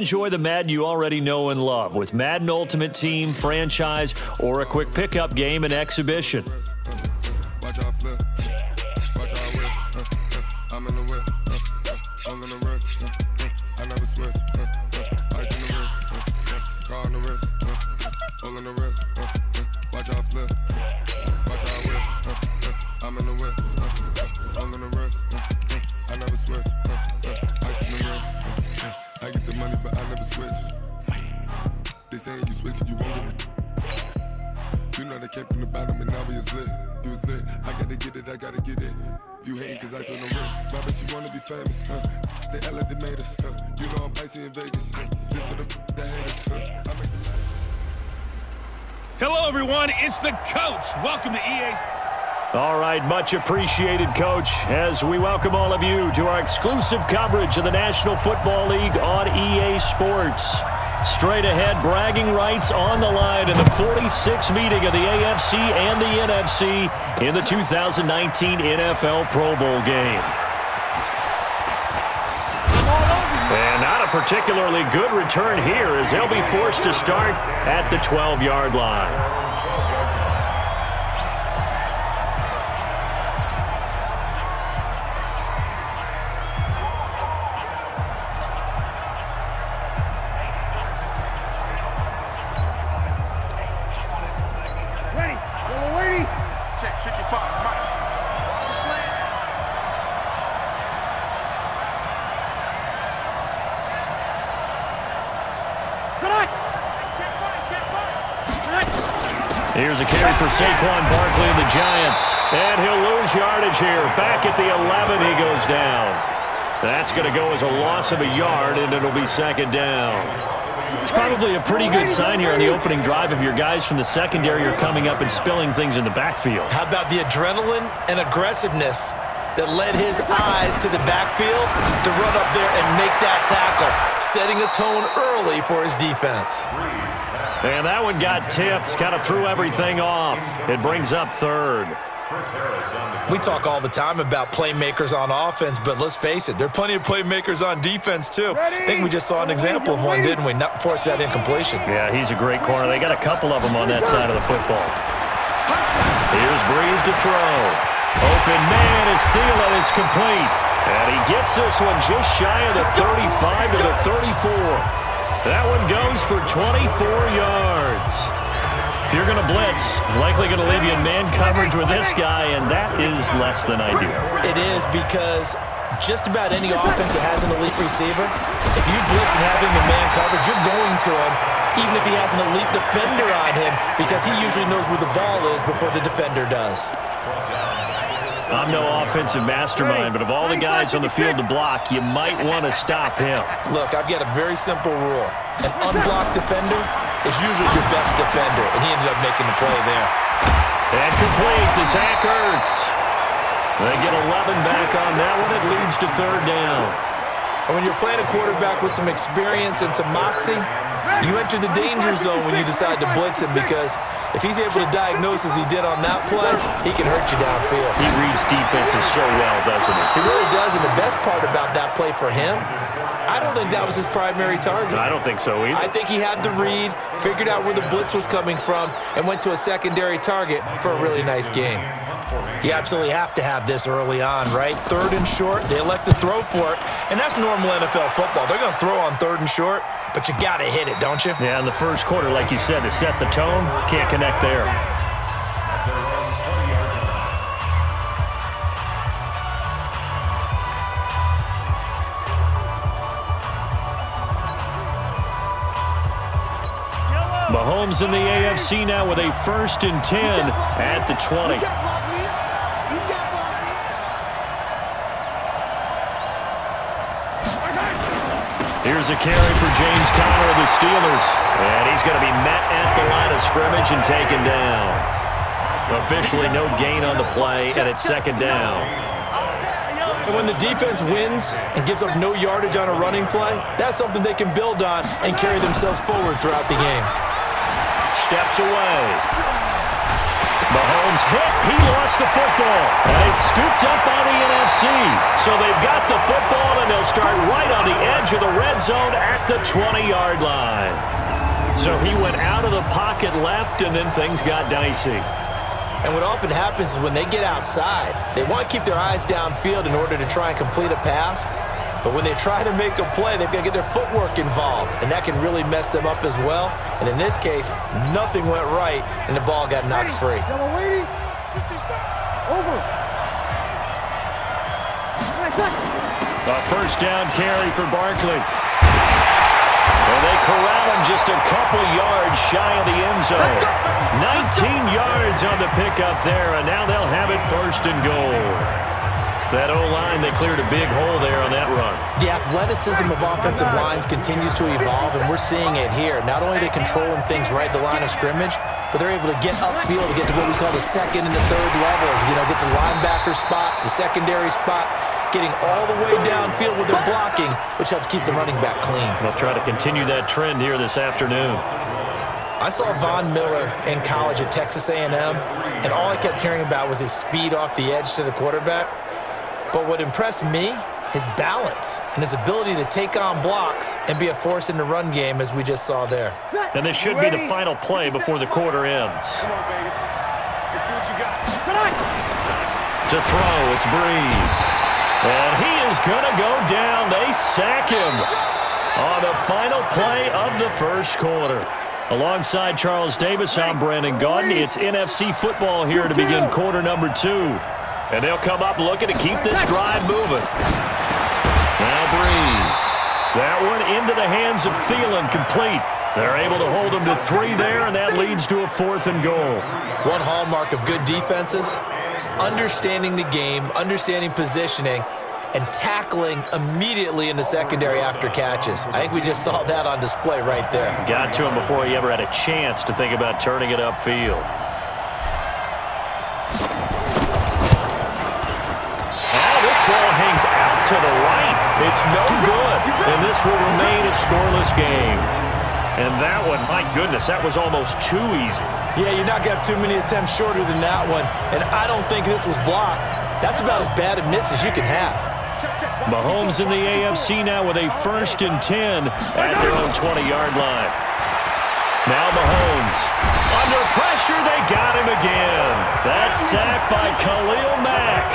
Enjoy the Madden you already know and love with Madden Ultimate Team, franchise, or a quick pickup game and exhibition. Watch out flip, watch out whip, I'm in the whip, I'm in the wrist, I never switch, ice in the wrist, car on the wrist, all in the wrist, watch out flip, watch out whip, I'm in the whip, I'm in the wrist, I never switch, ice in the wrist, I get the money but I never switch. They saying you switch it, you won't get it. You know they came from the bottom and now we is lit. You was lit, I gotta get it, I gotta get it. You hating cause ice on the wrist. Why bet you wanna be famous, They Ella they made us, You know I'm icy in Vegas, This for them that hate us, I make the... Hello everyone, it's the coach. Welcome to EA's. All right, much appreciated, Coach, as we welcome all of you to our exclusive coverage of the National Football League on EA Sports. Straight ahead, bragging rights on the line in the 46th meeting of the AFC and the NFC in the 2019 NFL Pro Bowl game. And not a particularly good return here as they'll be forced to start at the 12-yard line. Here's a carry for Saquon Barkley and the Giants. And he'll lose yardage here. Back at the 11, he goes down. That's going to go as a loss of a yard, and it'll be second down. It's probably a pretty good sign here on the opening drive of your guys from the secondary are coming up and spilling things in the backfield. How about the adrenaline and aggressiveness that led his eyes to the backfield to run up there and make that tackle, setting a tone early for his defense. And that one got tipped, kind of threw everything off. It brings up third. We talk all the time about playmakers on offense, but let's face it, there are plenty of playmakers on defense too. I think we just saw an example of one, didn't we? Not force that incompletion. Yeah, he's a great corner. They got a couple of them on that side of the football. Here's Breeze to throw. Open man is Thielen. It's complete. And he gets this one just shy of the 35 to the 34. That one goes for 24 yards. If you're going to blitz, likely going to leave you in man coverage with this guy, and that is less than ideal. It is because just about any offense that has an elite receiver, if you blitz and have him in man coverage, you're going to him, even if he has an elite defender on him, because he usually knows where the ball is before the defender does. I'm no offensive mastermind, but of all the guys on the field to block, you might want to stop him. Look, I've got a very simple rule. An unblocked defender is usually your best defender, and he ended up making the play there. And complete to Zach Ertz. They get 11 back on that one. It leads to third down. And when you're playing a quarterback with some experience and some moxie, you enter the danger zone when you decide to blitz him, because if he's able to diagnose as he did on that play, he can hurt you downfield. He reads defenses so well, doesn't he? He really does, and the best part about that play for him, I don't think that was his primary target. I don't think so either. I think he had the read, figured out where the blitz was coming from, and went to a secondary target for a really nice game. You absolutely have to have this early on, right? Third and short, they elect to throw for it, and that's normal NFL football. They're going to throw on third and short, but you got to hit it, don't you? Yeah, in the first quarter, like you said, to set the tone, can't connect there. Mahomes in the AFC now with a 1st and 10 at the 20. Here's a carry for James Conner of the Steelers. And he's going to be met at the line of scrimmage and taken down. Officially no gain on the play, and it's second down. And when the defense wins and gives up no yardage on a running play, that's something they can build on and carry themselves forward throughout the game. Steps away. Mahomes hit. He lost the football. And it's scooped up by the NFC. So they've got the football, and they'll start right on the edge of the red zone at the 20-yard line. So he went out of the pocket left, and then things got dicey. And what often happens is when they get outside, they want to keep their eyes downfield in order to try and complete a pass. But when they try to make a play, they've got to get their footwork involved, and that can really mess them up as well. And in this case, nothing went right, and the ball got knocked free. Yellow lady, over. A first down carry for Barkley. Well, they corral him just a couple yards shy of the end zone. 19 yards on the pickup there, and now they'll have it first and goal. That O-line, they cleared a big hole there on that run. The athleticism of offensive lines continues to evolve, and we're seeing it here. Not only are they controlling things right at the line of scrimmage, but they're able to get upfield to get to what we call the second and the third levels. You know, get to the linebacker spot, the secondary spot, getting all the way downfield with their blocking, which helps keep the running back clean. They'll try to continue that trend here this afternoon. I saw Von Miller in college at Texas A&M, and all I kept hearing about was his speed off the edge to the quarterback. But what impressed me, his balance and his ability to take on blocks and be a force in the run game, as we just saw there. And this should be the final play before the quarter ends. Come on, baby. Let's see what you got. To throw, it's Breeze. And he is going to go down. They sack him on the final play of the first quarter. Alongside Charles Davis, I'm Brandon Gaudin. It's NFC football here to begin quarter number 2. And they'll come up looking to keep this drive moving. Now Breeze. That one into the hands of Thielen, complete. They're able to hold him to 3 there, and that leads to a 4th and goal. One hallmark of good defenses is understanding the game, understanding positioning, and tackling immediately in the secondary after catches. I think we just saw that on display right there. Got to him before he ever had a chance to think about turning it upfield. Ball hangs out to the right. It's no good, and this will remain a scoreless game. And that one, my goodness, that was almost too easy. Yeah, you're not going to have too many attempts shorter than that one, and I don't think this was blocked. That's about as bad a miss as you can have. Mahomes in the AFC now with a 1st and 10 at their own 20-yard line. Now Mahomes. Under pressure, they got him again. That sack by Khalil Mack.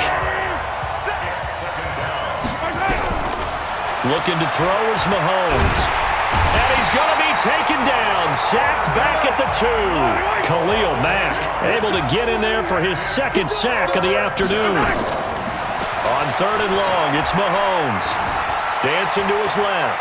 Looking to throw is Mahomes. And he's going to be taken down. Sacked back at the 2. Khalil Mack able to get in there for his 2nd sack of the afternoon. On 3rd and long, it's Mahomes. Dancing to his left.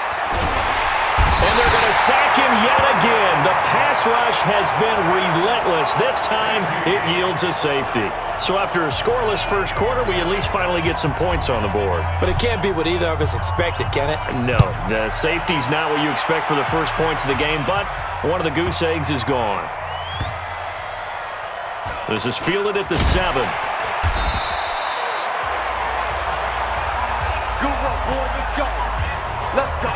And they're going to sack him yet again. The pass rush has been relentless. This time, it yields a safety. So after a scoreless first quarter, we at least finally get some points on the board. But it can't be what either of us expected, can it? No, the safety's not what you expect for the first points of the game, but one of the goose eggs is gone. This is fielded at the 7. Go, boy, let's go. Let's go.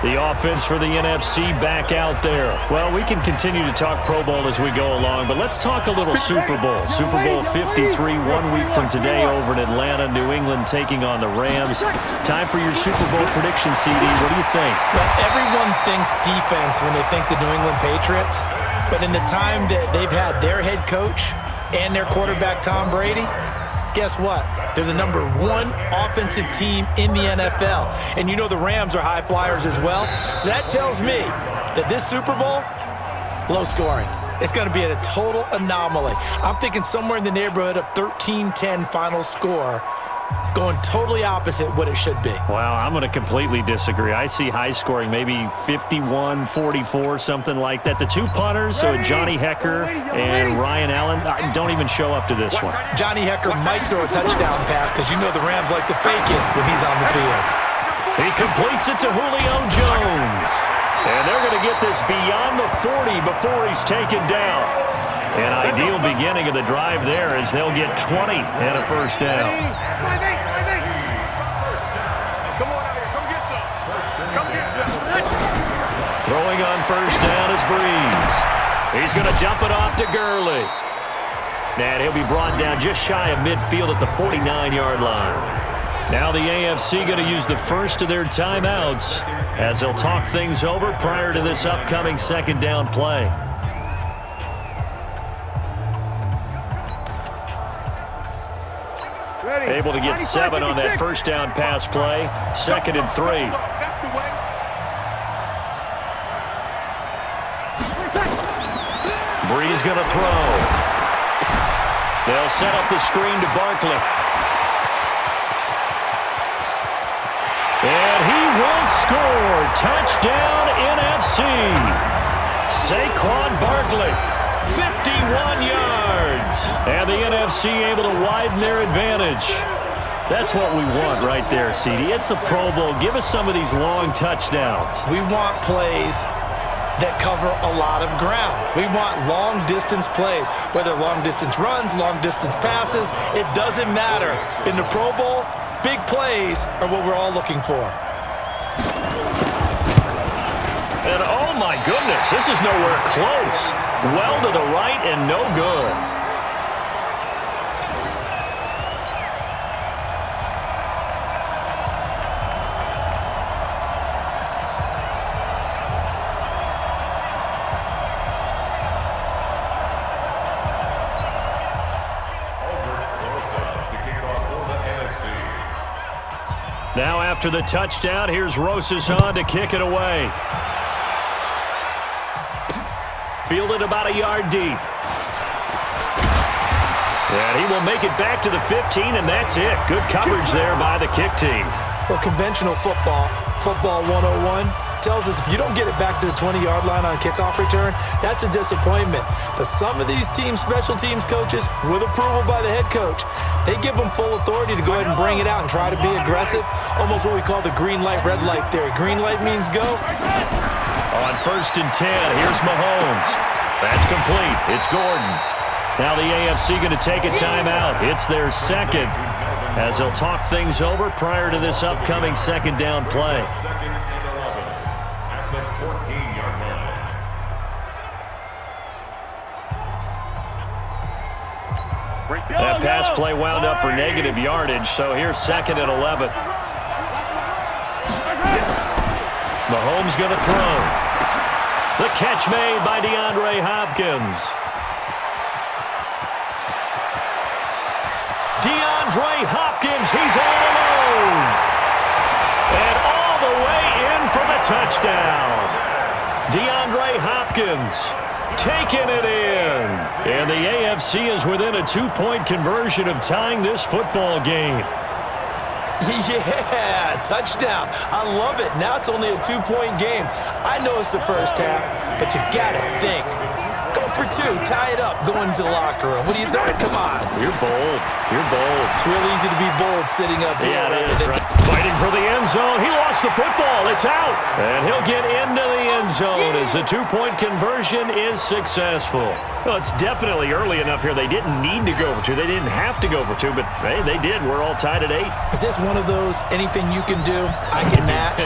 The offense for the NFC back out there. Well, we can continue to talk Pro Bowl as we go along, but let's talk a little Super Bowl. Super Bowl 53, 1 week from today over in Atlanta, New England taking on the Rams. Time for your Super Bowl prediction, CD. What do you think? Well, everyone thinks defense when they think the New England Patriots, but in the time that they've had their head coach and their quarterback, Tom Brady, guess what? They're the #1 offensive team in the NFL. And you know the Rams are high flyers as well. So that tells me that this Super Bowl, low scoring. It's going to be a total anomaly. I'm thinking somewhere in the neighborhood of 13-10 final score, going totally opposite what it should be. Wow, I'm going to completely disagree. I see high scoring, maybe 51-44, something like that. The 2 punters, so Johnny Hecker and Ryan Allen, don't even show up to this one. Johnny Hecker might throw a touchdown pass because you know the Rams like to fake it when he's on the field. He completes it to Julio Jones. And they're going to get this beyond the 40 before he's taken down. An ideal beginning of the drive there as they'll get 20 and a first down. Throwing on first down is Breeze. He's going to dump it off to Gurley. And he'll be brought down just shy of midfield at the 49-yard line. Now the AFC going to use the first of their timeouts as they'll talk things over prior to this upcoming second down play. Able to get 7 on that first down pass play. 2nd and 3. That's the way. Breeze going to throw. They'll set up the screen to Barkley. And he will score. Touchdown NFC. Saquon Barkley, 51 yards. And the NFC able to widen their advantage. That's what we want right there, CD. It's a Pro Bowl. Give us some of these long touchdowns. We want plays that cover a lot of ground. We want long-distance plays, whether long-distance runs, long-distance passes. It doesn't matter. In the Pro Bowl, big plays are what we're all looking for. And oh my goodness, this is nowhere close. Well to the right and no good. Now after the touchdown, here's Rosas on to kick it away. Fielded about a yard deep. And he will make it back to the 15, and that's it. Good coverage there by the kick team. Well, conventional football 101, tells us if you don't get it back to the 20-yard line on kickoff return, that's a disappointment. But some of these team special teams coaches, with approval by the head coach, they give them full authority to go ahead and bring it out and try to be aggressive, almost what we call the green light, red light theory. Green light means go. On 1st and 10, here's Mahomes. That's complete. It's Gordon. Now the AFC going to take a timeout. It's their second as they'll talk things over prior to this upcoming second down play. That pass play wound up for negative yardage, so here's 2nd and 11. Mahomes going to throw. The catch made by DeAndre Hopkins. DeAndre Hopkins, he's all alone. And all the way in for the touchdown. DeAndre Hopkins taking it in. And the AFC is within a 2-point conversion of tying this football game. Yeah, touchdown. I love it. Now it's only a 2-point game. I know it's the first half, but you got to think. Go for 2. Tie it up. Go into the locker room. What are you doing? Come on. You're bold. You're bold. It's real easy to be bold sitting up here. Yeah, it is, right? Fighting for the end zone. He lost the football. It's out. And he'll get into the end zone as the 2-point conversion is successful. Well, it's definitely early enough here. They didn't need to go for 2. They didn't have to go for 2, but hey, they did. We're all tied at 8. Is this one of those anything you can do, I can match?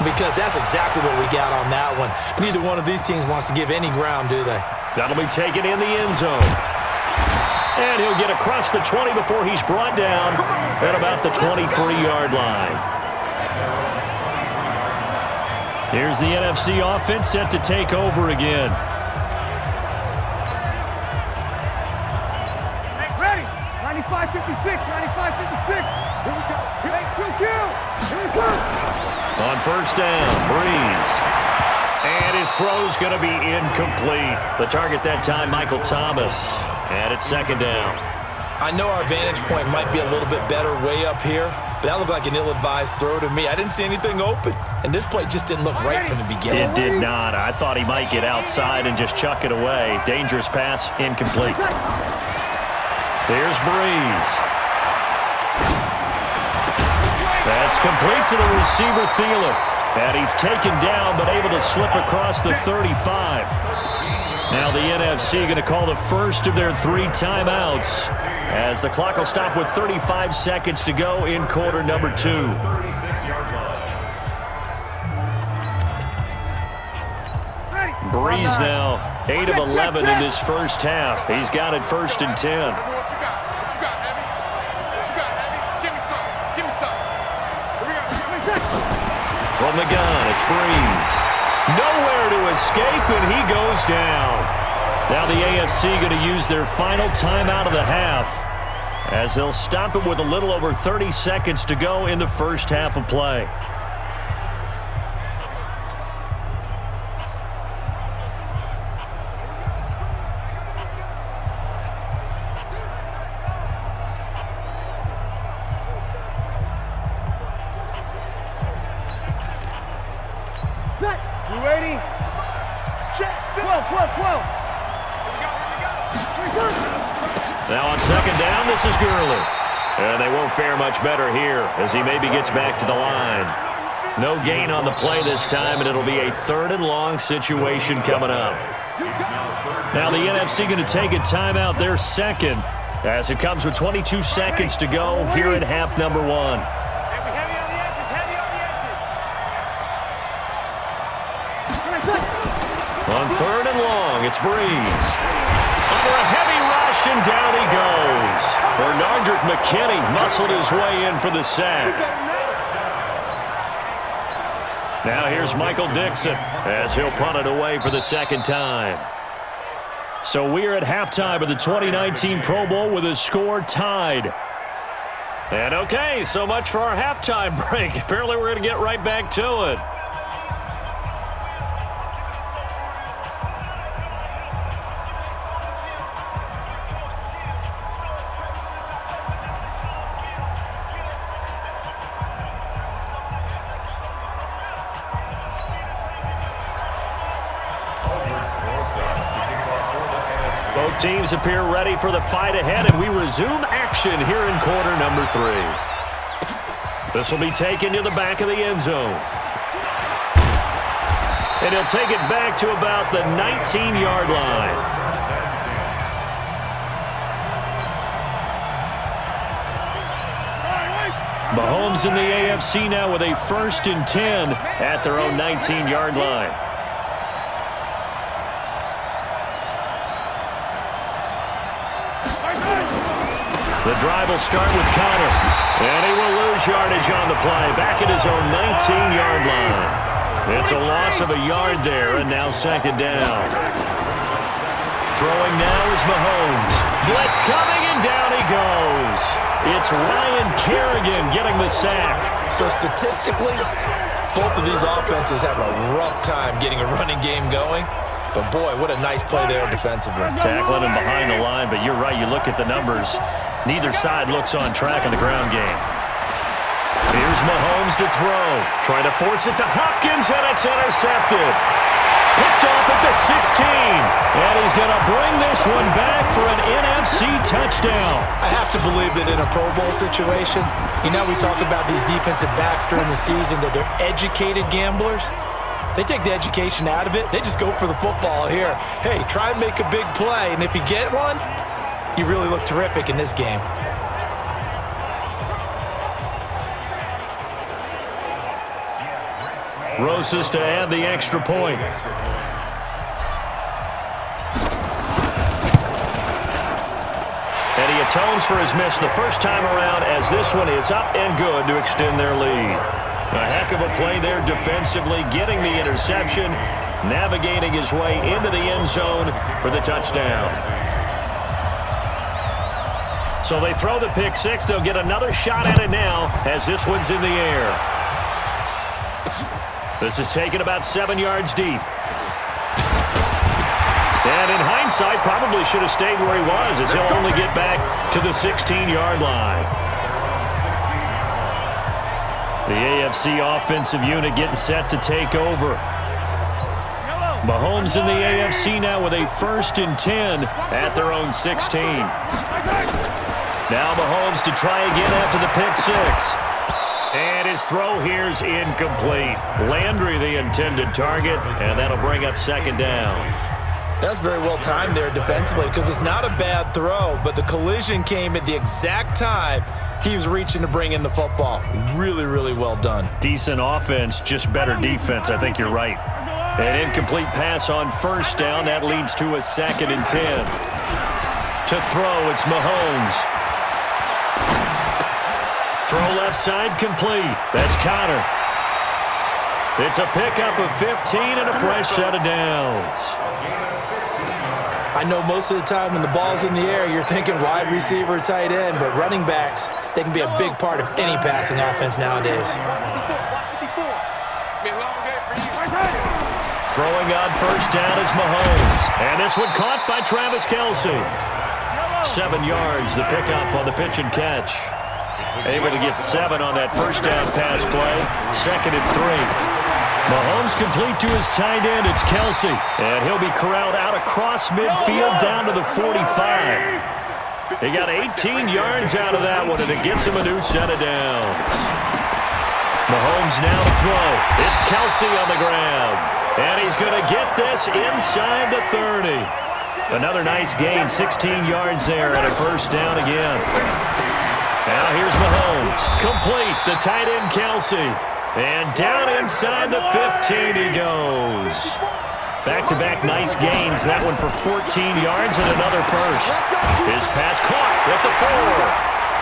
Because that's exactly what we got on that one. Neither one of these teams wants to give any ground, do they? That'll be taken in the end zone. And he'll get across the 20 before he's brought down at about the 23-yard line. Here's the NFC offense set to take over again. Ready. 95-56. 95-56. Here we go. Here we go. On 1st down, Breeze. And his throw's going to be incomplete. The target that time, Michael Thomas. And it's 2nd down. I know our vantage point might be a little bit better way up here, but that looked like an ill-advised throw to me. I didn't see anything open, and this play just didn't look right from the beginning. It did not. I thought he might get outside and just chuck it away. Dangerous pass, incomplete. Here's Breeze. That's complete to the receiver, Thielen. And he's taken down, but able to slip across the 35. Now the NFC going to call the first of their 3 timeouts as the clock will stop with 35 seconds to go in quarter number 2. Breeze now 8 of 11 in this first half. He's got it 1st and 10. What you got? What you got, Abby? What you got, Abby? Give me some. Give me some. From the gun, it's Breeze. Nowhere to escape, and he goes down. Now the AFC going to use their final timeout of the half, as they'll stop it with a little over 30 seconds to go in the first half of play. You ready? Check. 12. Now on second down, this is Gurley. And they won't fare much better here as he maybe gets back to the line. No gain on the play this time, and it'll be a 3rd and long situation coming up. Now the NFC going to take a timeout, their second, as it comes with 22 seconds to go here at half number 1. On 3rd and long, it's Breeze. Under a heavy rush, and down he goes. Bernardrick McKinney muscled his way in for the sack. Now here's Michael Dixon as he'll punt it away for the second time. So we're at halftime of the 2019 Pro Bowl with a score tied. And okay, so much for our halftime break. Apparently we're going to get right back to it. Both teams appear ready for the fight ahead, and we resume action here in quarter number 3. This will be taken to the back of the end zone. And he'll take it back to about the 19-yard line. Mahomes in the AFC now with a 1st and 10 at their own 19-yard line. The drive will start with Connor, and he will lose yardage on the play, back at his own 19-yard line. It's a loss of a yard there, and now second down. Throwing now is Mahomes. Blitz coming, and down he goes. It's Ryan Kerrigan getting the sack. So statistically, both of these offenses have a rough time getting a running game going. But, boy, what a nice play there defensively. Tackling him behind the line, but you're right. You look at the numbers. Neither side looks on track in the ground game. Here's Mahomes to throw. Trying to force it to Hopkins, and it's intercepted. Picked off at the 16. And he's going to bring this one back for an NFC touchdown. I have to believe that in a Pro Bowl situation, you know, we talk about these defensive backs during the season, that they're educated gamblers. They take the education out of it. They just go for the football here. Hey, try and make a big play, and if you get one, you really look terrific in this game. Rosas to add the extra point. And he atones for his miss the first time around, as this one is up and good to extend their lead. A heck of a play there defensively, getting the interception, navigating his way into the end zone for the touchdown. So they throw the pick six. They'll get another shot at it now as this one's in the air. This is taken about 7 yards deep. And in hindsight, probably should have stayed where he was, as he'll only get back to the 16-yard line. The AFC offensive unit getting set to take over. Mahomes in the AFC now with a 1st and 10 at their own 16. Now Mahomes to try again after the pick six. And his throw here's incomplete. Landry the intended target, and that'll bring up second down. That's very well timed there defensively, because it's not a bad throw, but the collision came at the exact time he was reaching to bring in the football. Really, really well done. Decent offense, just better defense. I think you're right. An incomplete pass on first down. That leads to a 2nd and 10. To throw, it's Mahomes. Throw left side complete. That's Connor. It's a pickup of 15 and a fresh set of downs. I know most of the time when the ball's in the air, you're thinking wide receiver, tight end, but running backs, they can be a big part of any passing offense nowadays. Throwing on first down is Mahomes. And this one caught by Travis Kelce. 7 yards, the pickup on the pitch and catch. Able to get 7 on that first down pass play. 2nd and 3. Mahomes complete to his tight end. It's Kelce. And he'll be corralled out across midfield down to the 45. He got 18 yards out of that one, and it gets him a new set of downs. Mahomes now to throw. It's Kelce on the ground. And he's going to get this inside the 30. Another nice gain, 16 yards there, and a first down again. Now here's Mahomes. Complete, the tight end Kelce. And down inside the 15 he goes. Back-to-back nice gains. That one for 14 yards and another first. His pass caught at the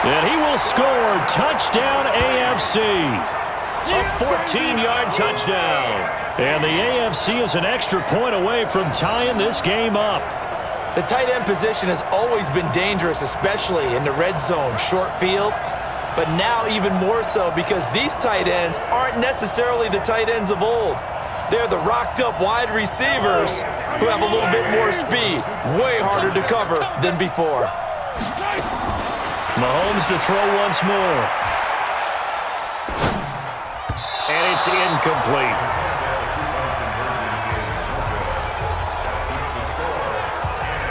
4. And he will score. Touchdown AFC. A 14-yard touchdown. And the AFC is an extra point away from tying this game up. The tight end position has always been dangerous, especially in the red zone, short field. But now even more so because these tight ends aren't necessarily the tight ends of old. They're the rocked-up wide receivers who have a little bit more speed. Way harder to cover than before. Mahomes to throw once more. And it's incomplete.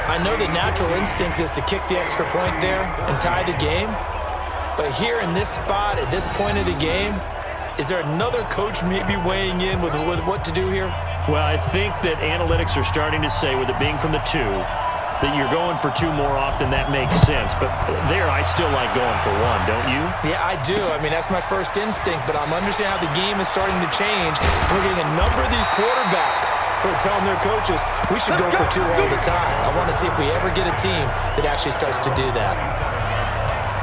I know the natural instinct is to kick the extra point there and tie the game. But here in this spot, at this point of the game, is there another coach maybe weighing in with what to do here? Well, I think that analytics are starting to say, with it being from the 2, that you're going for 2 more often. That makes sense. But there, I still like going for 1, don't you? Yeah, I do. I mean, that's my first instinct. But I'm understanding how the game is starting to change. We're getting a number of these quarterbacks who are telling their coaches, we should go for 2 all the time. I want to see if we ever get a team that actually starts to do that.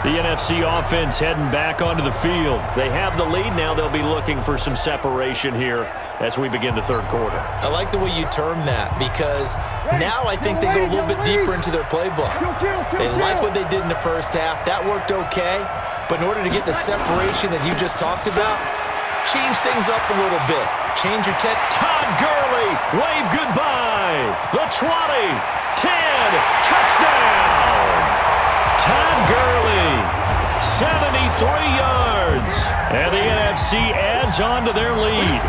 The NFC offense heading back onto the field. They have the lead now. They'll be looking for some separation here as we begin the 3rd quarter. I like the way you term that because now I think they go a little bit deeper into their playbook. They like what they did in the first half. That worked okay. But in order to get the separation that you just talked about, change things up a little bit. Change your Todd Gurley, wave goodbye. The 20, 10, touchdown. Todd Gurley, 73 yards. And the NFC adds on to their lead.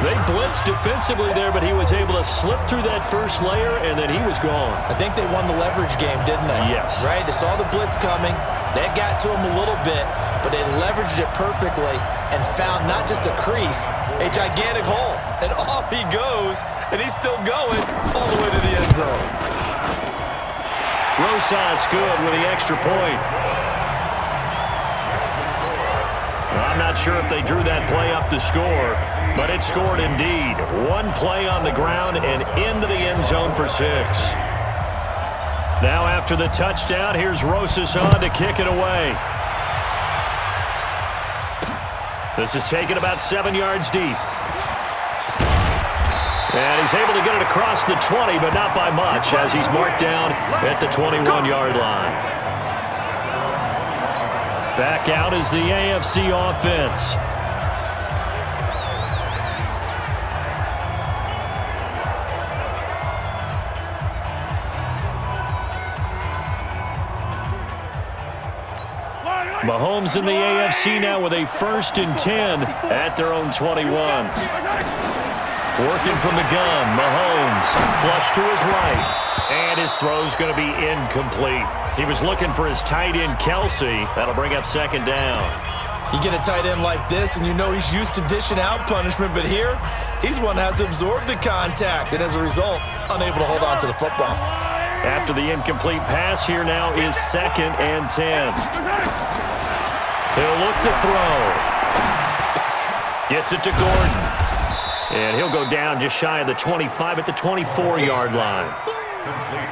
They blitzed defensively there, but he was able to slip through that first layer, and then he was gone. I think they won the leverage game, didn't they? Yes. Right? They saw the blitz coming. That got to him a little bit, but they leveraged it perfectly and found not just a crease, a gigantic hole. And off he goes, and he's still going all the way to the end zone. Rosas good with the extra point. I'm not sure if they drew that play up to score, but it scored indeed. 1 play on the ground and into the end zone for 6. Now after the touchdown, here's Rosas on to kick it away. This is taken about 7 yards deep. And he's able to get it across the 20, but not by much, as he's marked down at the 21-yard line. Back out is the AFC offense. Mahomes in the AFC now with a 1st and 10 at their own 21. Working from the gun, Mahomes, flush to his right, and his throw's going to be incomplete. He was looking for his tight end, Kelce. That'll bring up 2nd down. You get a tight end like this, and you know he's used to dishing out punishment, but here, he's one that has to absorb the contact, and as a result, unable to hold on to the football. After the incomplete pass, here now is 2nd and 10. He'll look to throw. Gets it to Gordon. And he'll go down just shy of the 25 at the 24-yard line.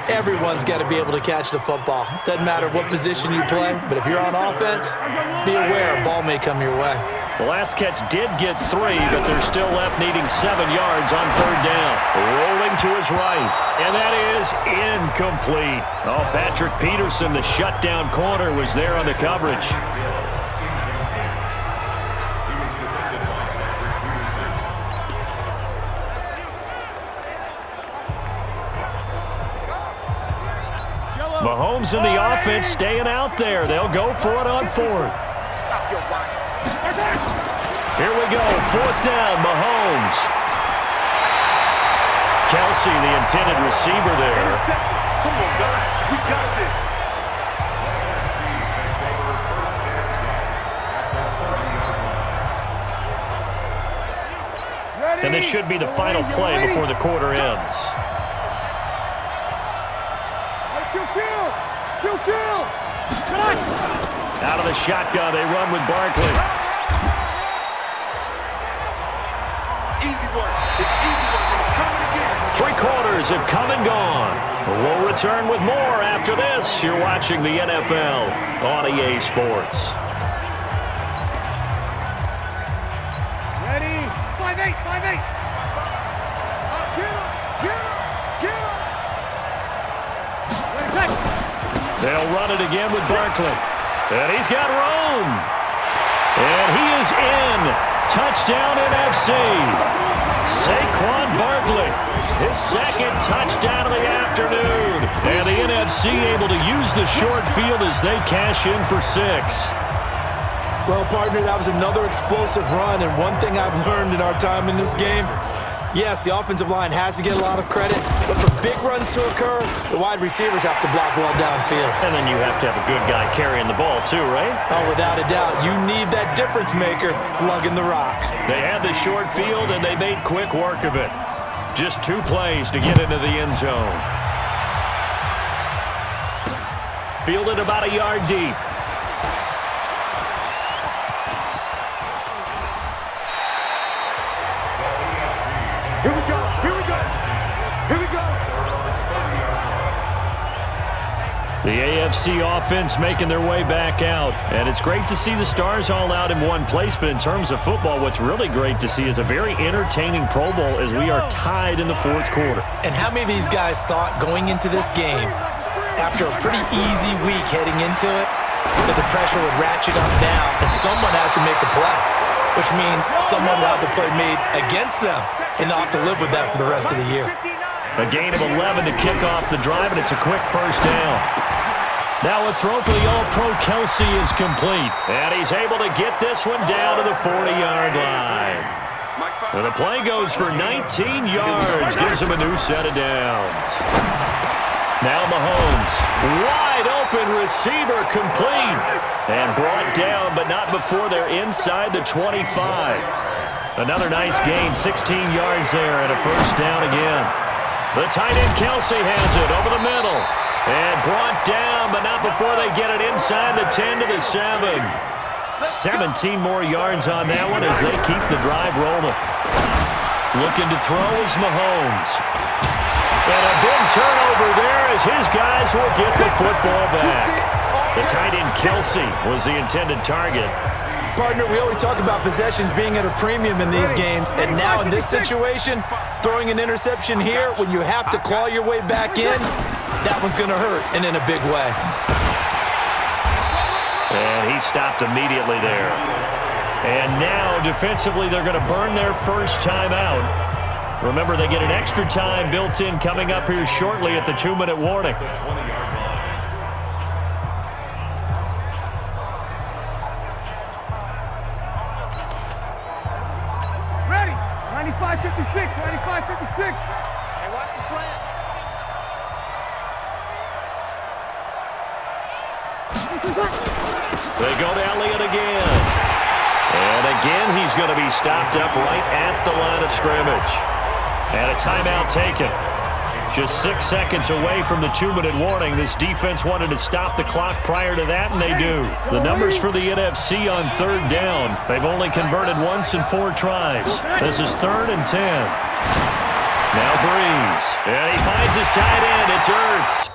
Everyone's got to be able to catch the football. Doesn't matter what position you play, but if you're on offense, be aware a ball may come your way. The last catch did get 3, but they're still left needing 7 yards on 3rd down. Rolling to his right, and that is incomplete. Oh, Patrick Peterson, the shutdown corner, was there on the coverage. Mahomes and the offense staying out there. They'll go for it on 4th. Stop your whining. Here we go, 4th down, Mahomes. Kelsey, the intended receiver there. Come on, guys. We got this. Ready? And this should be the final play before the quarter ends. Kill! Out of the shotgun, they run with Barkley. Easy work. It's easy work. It's coming again. 3 quarters have come and gone. We'll return with more after this. You're watching the NFL on EA Sports. Ready? 5-8, 5-8. Get him. They'll run it again with Barkley. And he's got room. And he is in. Touchdown NFC. Saquon Barkley, his 2nd touchdown of the afternoon. And the NFC able to use the short field as they cash in for 6. Well, partner, that was another explosive run, and one thing I've learned in our time in this game, yes, the offensive line has to get a lot of credit, but for big runs to occur, the wide receivers have to block well downfield. And then you have to have a good guy carrying the ball too, right? Oh, without a doubt, you need that difference maker lugging the rock. They had the short field, and they made quick work of it. Just 2 plays to get into the end zone. Fielded about a yard deep. Here we go. The AFC offense making their way back out. And it's great to see the stars all out in one place, but in terms of football, what's really great to see is a very entertaining Pro Bowl as we are tied in the 4th quarter. And how many of these guys thought going into this game, after a pretty easy week heading into it, that the pressure would ratchet up down and someone has to make a play, which means someone will have a play made against them and not have to live with that for the rest of the year. A gain of 11 to kick off the drive, and it's a quick 1st down. Now a throw for the All-Pro Kelsey is complete. And he's able to get this one down to the 40-yard line. And the play goes for 19 yards. Gives him a new set of downs. Now Mahomes. Wide open receiver complete. And brought down, but not before they're inside the 25. Another nice gain, 16 yards there, and a 1st down again. The tight end Kelsey has it over the middle. And brought down, but not before they get it inside the 10 to the 7. 17 more yards on that one as they keep the drive rolling. Looking to throw is Mahomes. And a big turnover there as his guys will get the football back. The tight end Kelsey was the intended target. Partner, we always talk about possessions being at a premium in these games, and now in this situation, throwing an interception here when you have to claw your way back in, that one's going to hurt, and in a big way. And he stopped immediately there. And now, defensively, they're going to burn their first time out. Remember, they get an extra time built in coming up here shortly at the 2-minute warning. Ready? 95-56, 95-56. Hey, watch the slant. They go to Elliott again. And again, he's going to be stopped up right at the line of scrimmage. And a timeout taken. Just 6 seconds away from the 2-minute warning. This defense wanted to stop the clock prior to that, and they do. The numbers for the NFC on third down. They've only converted once in 4 tries. This is 3rd and 10. Now Breeze. And he finds his tight end. It's Ertz.